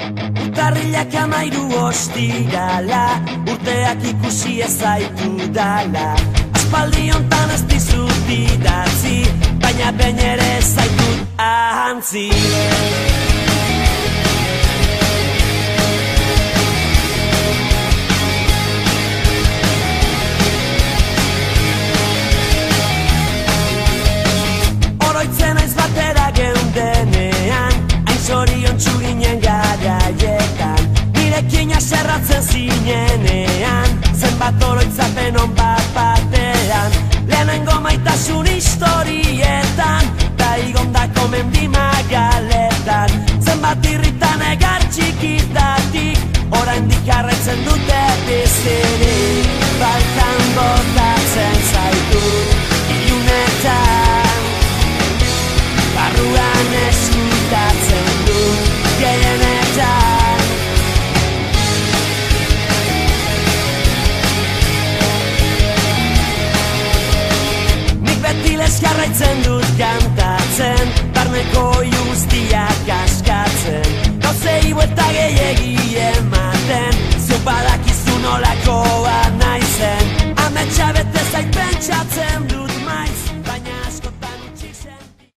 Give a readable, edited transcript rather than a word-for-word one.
Urtarrilak 13 ostirala, urteak ikusi ez zaitu dala. Aspaldi hontan ez dizut idatzi, baina behin ere ez zaitut ahantzi. Oroitzen aiz batera geundenean, hain zoriontsu ginen garaietan. Nirekin aserratzen zinenean, zenbat oroitzapen on bat batean. Lehenengo maitasun historietan, da igondako mendi magaletan. Zenbat irritan egar txikitatik, oraindik jarraitzen dute bizirik. Faltan botatzen zaitut ilunetan, barruan eskutatzen dut gehienetan. Nik beti lez jarraitzen dut kantatzen, barneko guztiak askatzen. Gauzei buelta gehiegi ematen, zeu badakizu nolako